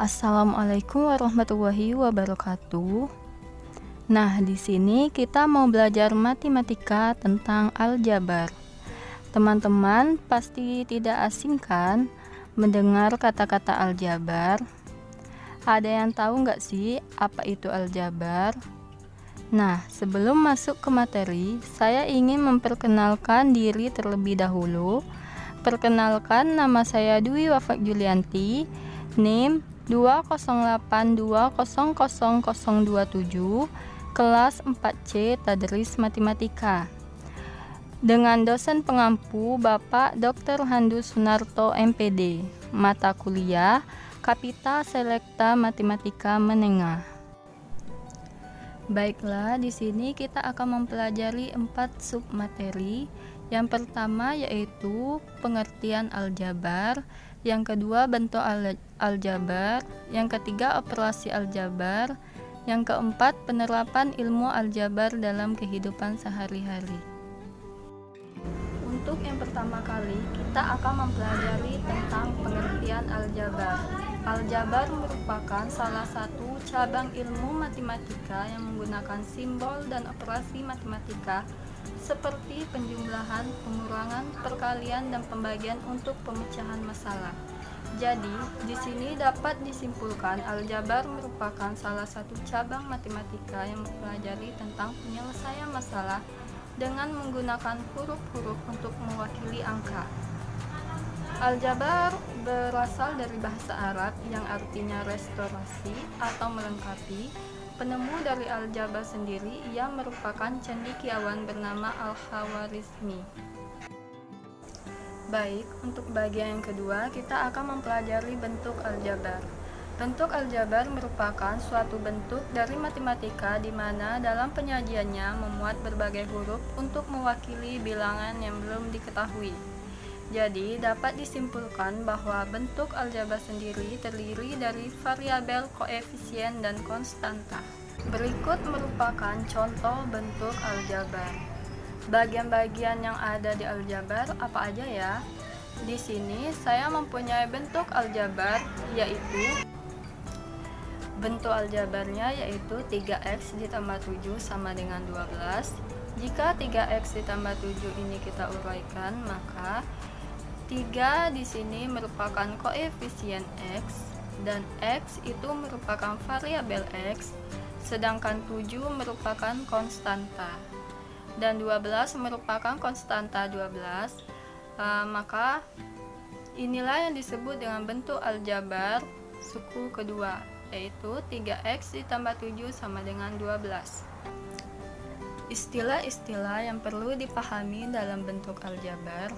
Assalamualaikum warahmatullahi wabarakatuh. Nah, di sini kita mau belajar matematika tentang aljabar. Teman-teman pasti tidak asing kan mendengar kata-kata aljabar? Ada yang tahu nggak sih apa itu aljabar? Nah, sebelum masuk ke materi, saya ingin memperkenalkan diri terlebih dahulu. Perkenalkan, nama saya Dwi Wafak Julianti, NIM 208200027, kelas 4C Tadris Matematika. Dengan dosen pengampu Bapak Dr. Handu Sunarto MPD, mata kuliah Kapita Selekta Matematika Menengah. Baiklah, di sini kita akan mempelajari 4 submateri. Yang pertama yaitu pengertian aljabar, yang kedua bentuk aljabar, yang ketiga operasi aljabar, yang keempat penerapan ilmu aljabar dalam kehidupan sehari-hari. Untuk yang pertama kali, kita akan mempelajari tentang pengertian aljabar. Aljabar merupakan salah satu cabang ilmu matematika yang menggunakan simbol dan operasi matematika seperti penjumlahan, pengurangan, perkalian, dan pembagian untuk pemecahan masalah. Jadi, di sini dapat disimpulkan aljabar merupakan salah satu cabang matematika yang mempelajari tentang penyelesaian masalah dengan menggunakan huruf-huruf untuk mewakili angka. Aljabar berasal dari bahasa Arab yang artinya restorasi atau melengkapi. Penemu dari aljabar sendiri, ia merupakan cendekiawan bernama Al-Khawarizmi. Baik, untuk bagian yang kedua, kita akan mempelajari bentuk aljabar. Bentuk aljabar merupakan suatu bentuk dari matematika di mana dalam penyajiannya memuat berbagai huruf untuk mewakili bilangan yang belum diketahui. Jadi, dapat disimpulkan bahwa bentuk aljabar sendiri terdiri dari variabel, koefisien, dan konstanta. Berikut merupakan contoh bentuk aljabar. Bagian-bagian yang ada di aljabar apa aja ya? Di sini saya mempunyai bentuk aljabar, yaitu bentuk aljabarnya yaitu 3x ditambah 7 sama dengan 12. Jika 3x ditambah 7 ini kita uraikan, maka 3 di sini merupakan koefisien x dan x itu merupakan variabel x, sedangkan 7 merupakan konstanta dan 12 merupakan konstanta 12. Maka inilah yang disebut dengan bentuk aljabar suku kedua, yaitu 3x ditambah 7 sama dengan 12. Istilah-istilah yang perlu dipahami dalam bentuk aljabar.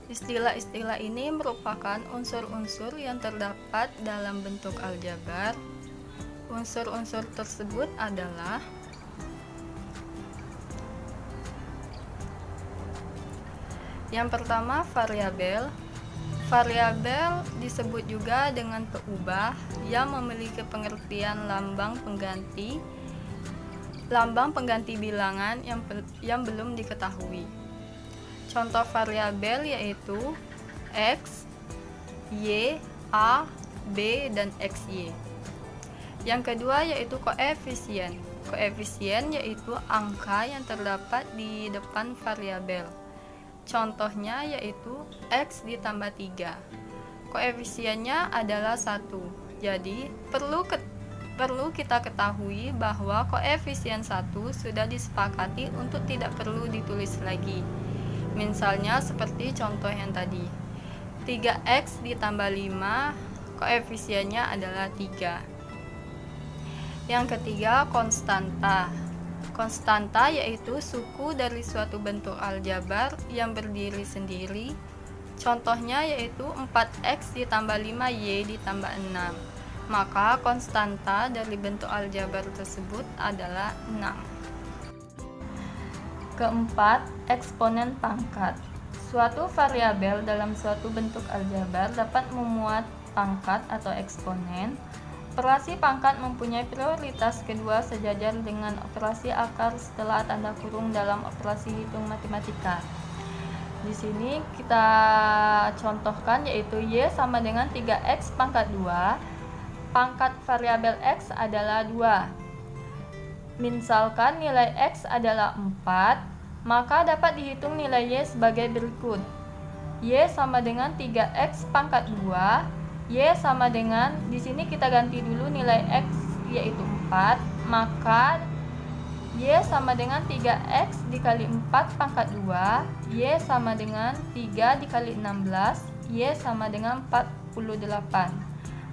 Istilah-istilah ini merupakan unsur-unsur yang terdapat dalam bentuk aljabar. Unsur-unsur tersebut adalah yang pertama variabel. Variabel disebut juga dengan peubah yang memiliki pengertian lambang pengganti bilangan yang belum diketahui. Contoh variabel yaitu x, y, a, b, dan xy. Yang kedua yaitu koefisien. Koefisien yaitu angka yang terdapat di depan variabel. Contohnya yaitu x ditambah 3. Koefisiennya adalah 1. Jadi, perlu kita ketahui bahwa koefisien 1 sudah disepakati untuk tidak perlu ditulis lagi. Misalnya seperti contoh yang tadi. 3x ditambah 5, koefisiennya adalah 3. Yang ketiga, konstanta. Konstanta yaitu suku dari suatu bentuk aljabar yang berdiri sendiri. Contohnya yaitu 4x ditambah 5y ditambah 6. Maka konstanta dari bentuk aljabar tersebut adalah 6. Keempat, eksponen pangkat. Suatu variabel dalam suatu bentuk aljabar dapat memuat pangkat atau eksponen. Operasi pangkat mempunyai prioritas kedua sejajar dengan operasi akar setelah tanda kurung dalam operasi hitung matematika. Di sini kita contohkan yaitu Y sama dengan 3X pangkat 2. Pangkat variabel X adalah 2. Misalkan nilai X adalah 4, maka dapat dihitung nilai Y sebagai berikut. Y sama dengan 3X pangkat 2. Y sama dengan, di sini kita ganti dulu nilai X yaitu 4, maka Y sama dengan 3X dikali 4 pangkat 2. Y sama dengan 3 dikali 16. Y sama dengan 48.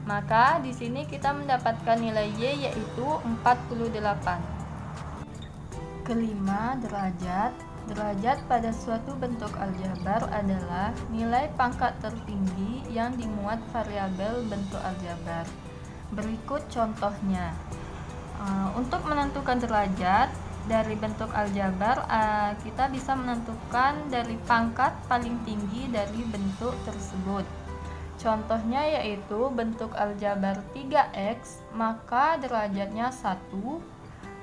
Maka di sini kita mendapatkan nilai Y yaitu 48. Kelima, derajat. Derajat pada suatu bentuk aljabar adalah nilai pangkat tertinggi yang dimuat variabel bentuk aljabar. Berikut contohnya. Untuk menentukan derajat dari bentuk aljabar, kita bisa menentukan dari pangkat paling tinggi dari bentuk tersebut. Contohnya yaitu bentuk aljabar 3X, maka derajatnya 1,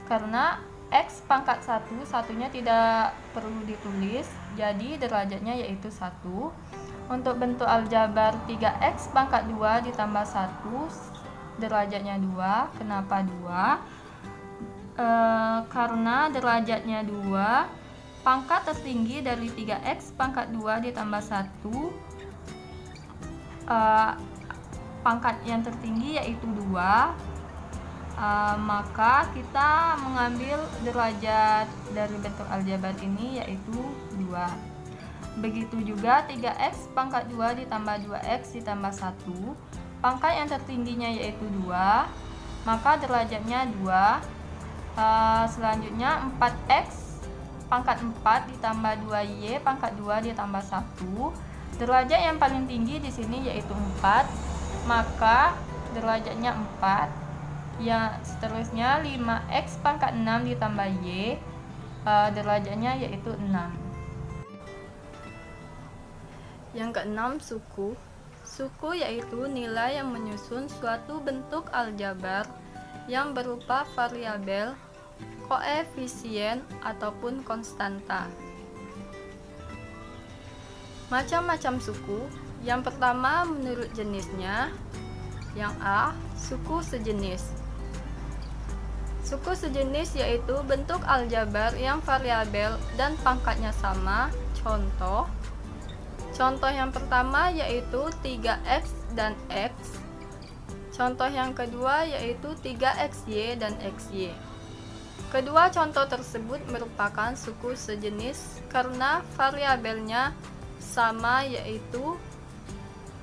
karena X pangkat 1, satunya tidak perlu ditulis, jadi derajatnya yaitu 1. Untuk bentuk aljabar 3X pangkat 2 ditambah 1, derajatnya 2. Kenapa 2? Karena derajatnya 2, pangkat tertinggi dari 3X pangkat 2 ditambah 1, pangkat yang tertinggi yaitu 2. Maka kita mengambil derajat dari bentuk aljabar ini yaitu 2. Begitu juga 3X pangkat 2 ditambah 2X ditambah 1, pangkat yang tertingginya yaitu 2, maka derajatnya 2. Selanjutnya 4X pangkat 4 ditambah 2Y pangkat 2 ditambah 1, derajat yang paling tinggi di sini yaitu 4, maka derajatnya 4. Ya, seterusnya 5X pangkat 6 ditambah Y, derajatnya yaitu 6. Yang keenam, suku. Suku yaitu nilai yang menyusun suatu bentuk aljabar yang berupa variabel, koefisien, ataupun konstanta. Macam-macam suku. Yang pertama menurut jenisnya. Yang A, suku sejenis. Suku sejenis yaitu bentuk aljabar yang variabel dan pangkatnya sama. Contoh yang pertama yaitu 3X dan X. Contoh yang kedua yaitu 3XY dan XY. Kedua contoh tersebut merupakan suku sejenis karena variabelnya sama, yaitu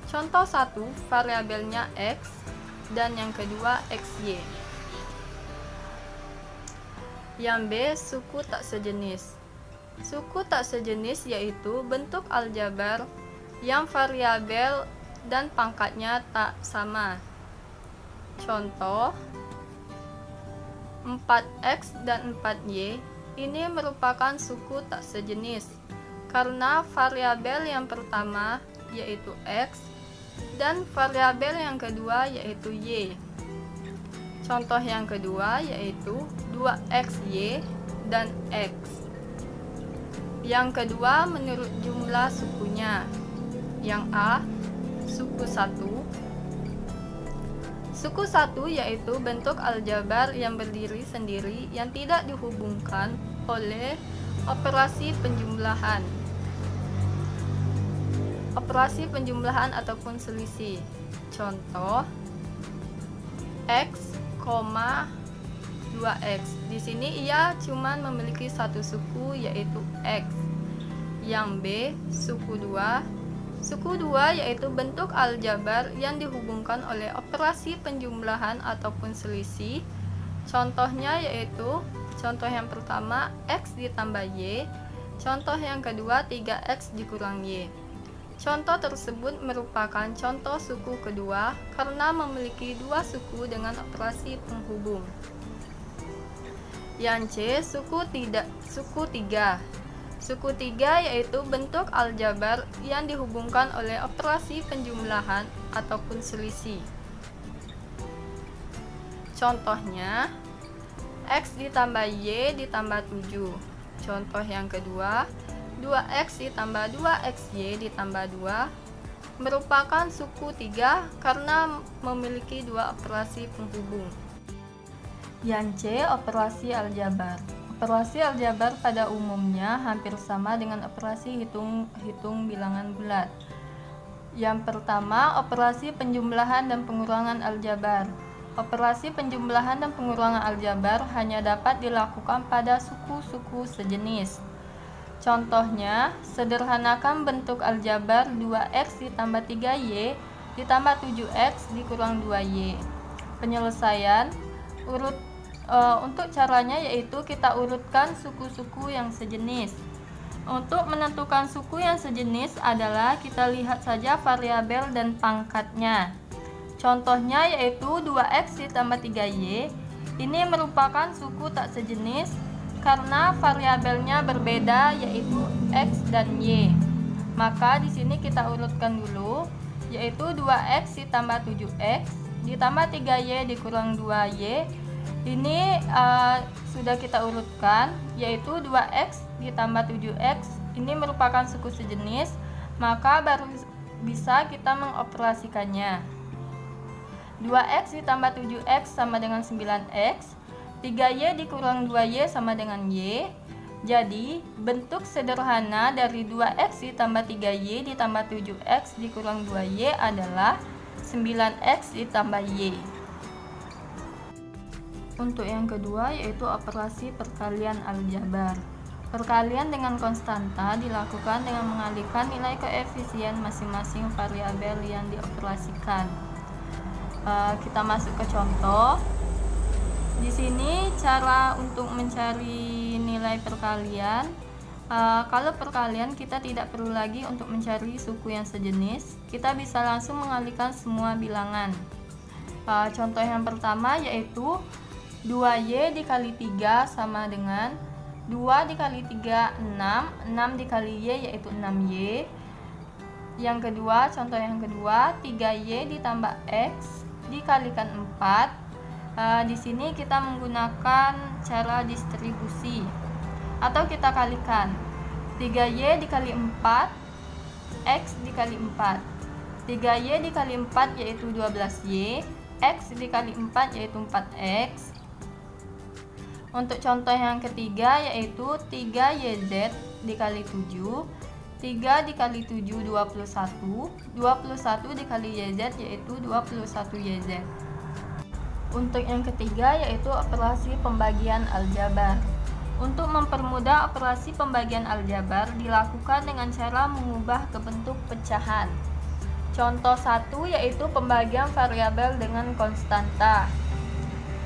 contoh 1 variabelnya X dan yang kedua XY. Yang B, suku tak sejenis. Suku tak sejenis yaitu bentuk aljabar yang variabel dan pangkatnya tak sama. Contoh 4X dan 4Y ini merupakan suku tak sejenis karena variabel yang pertama yaitu X dan variabel yang kedua yaitu Y. Contoh yang kedua yaitu 2XY dan X. Yang kedua menurut jumlah sukunya. Yang A, suku 1. Suku 1 yaitu bentuk aljabar yang berdiri sendiri yang tidak dihubungkan oleh operasi penjumlahan. Operasi penjumlahan ataupun selisih. Contoh X, 2X. Di sini ia cuma memiliki satu suku yaitu X. Yang B, suku 2. Suku 2 yaitu bentuk aljabar yang dihubungkan oleh operasi penjumlahan ataupun selisih. Contohnya yaitu contoh yang pertama X ditambah Y. Contoh yang kedua 3X dikurang Y. Contoh tersebut merupakan contoh suku kedua karena memiliki dua suku dengan operasi penghubung. Yang C, suku 3. Suku 3 yaitu bentuk aljabar yang dihubungkan oleh operasi penjumlahan ataupun selisih. Contohnya X ditambah Y ditambah 7. Contoh yang kedua 2x ditambah 2xy ditambah 2 merupakan suku 3 karena memiliki dua operasi penghubung. Yang C, operasi aljabar. Operasi aljabar pada umumnya hampir sama dengan operasi hitung bilangan bulat. Yang pertama, operasi penjumlahan dan pengurangan aljabar. Operasi penjumlahan dan pengurangan aljabar hanya dapat dilakukan pada suku-suku sejenis. Contohnya, sederhanakan bentuk aljabar 2x ditambah 3y ditambah 7x dikurang 2y. Penyelesaian untuk caranya yaitu kita urutkan suku-suku yang sejenis. Untuk menentukan suku yang sejenis adalah kita lihat saja variabel dan pangkatnya. Contohnya yaitu 2x ditambah 3y. Ini merupakan suku tak sejenis karena variabelnya berbeda yaitu x dan y. Maka di sini kita urutkan dulu yaitu 2x ditambah 7x ditambah 3y dikurang 2y. Ini sudah kita urutkan yaitu 2x ditambah 7x. Ini merupakan suku sejenis, maka baru bisa kita mengoperasikannya. 2x ditambah 7x sama dengan 9x. 3y dikurang 2y sama dengan y. Jadi, bentuk sederhana dari 2x ditambah 3y ditambah 7x dikurang 2y adalah 9x ditambah y. Untuk yang kedua yaitu operasi perkalian aljabar. Perkalian dengan konstanta dilakukan dengan mengalihkan nilai koefisien masing-masing variabel yang dioperasikan. Kita masuk ke contoh. Di sini cara untuk mencari nilai perkalian. Kalau perkalian kita tidak perlu lagi untuk mencari suku yang sejenis, kita bisa langsung mengalihkan semua bilangan. Contoh yang pertama yaitu 2y dikali 3 sama dengan 2 dikali 3 6, 6 dikali y yaitu 6y. Yang kedua, contoh yang kedua 3y ditambah x dikalikan 4. Di sini kita menggunakan cara distribusi atau kita kalikan 3y dikali 4 x dikali 4. 3y dikali 4 yaitu 12y, x dikali 4 yaitu 4x. Untuk contoh yang ketiga yaitu 3yz dikali 7. 3 dikali 7 21. 21 dikali yz yaitu 21yz. Untuk yang ketiga yaitu operasi pembagian aljabar. Untuk mempermudah operasi pembagian aljabar dilakukan dengan cara mengubah ke bentuk pecahan. Contoh 1 yaitu pembagian variabel dengan konstanta.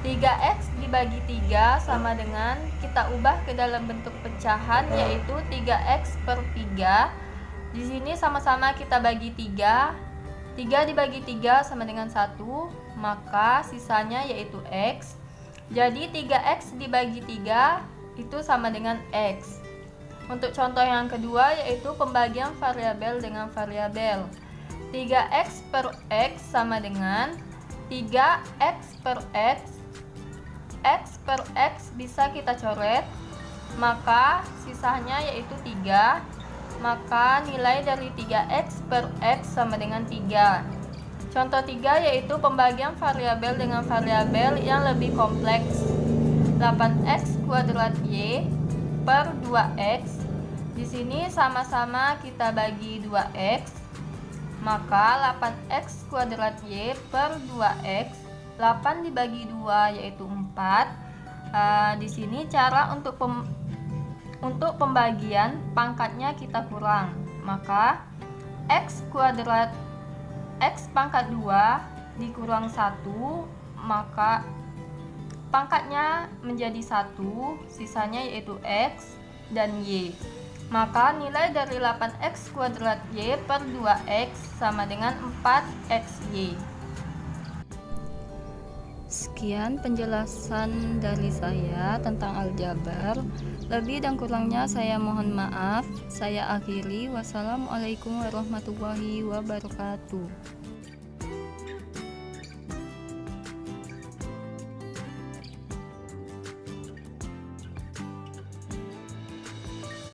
3x dibagi 3 sama dengan kita ubah ke dalam bentuk pecahan yaitu 3x per 3. Di sini sama-sama kita bagi 3. 3 dibagi 3 sama dengan 1, maka sisanya yaitu x. Jadi 3x dibagi 3 itu sama dengan x. Untuk contoh yang kedua yaitu pembagian variabel dengan variabel. 3x per x sama dengan 3x per x. X per x bisa kita coret, maka sisanya yaitu 3. Maka nilai dari 3x per x sama dengan 3. Contoh 3 yaitu pembagian variabel dengan variabel yang lebih kompleks. 8x kuadrat y per 2x. Di sini sama-sama kita bagi 2x. Maka 8x kuadrat y per 2x. 8 dibagi 2 yaitu 4. Di sini cara untuk pembagian pangkatnya kita kurang, maka x kuadrat x pangkat 2 dikurang 1, maka pangkatnya menjadi 1, sisanya yaitu x dan y. Maka nilai dari 8x kuadrat y per 2x sama dengan 4xy. Sekian penjelasan dari saya tentang aljabar. Lebih dan kurangnya saya mohon maaf. Saya akhiri. Wassalamualaikum warahmatullahi wabarakatuh.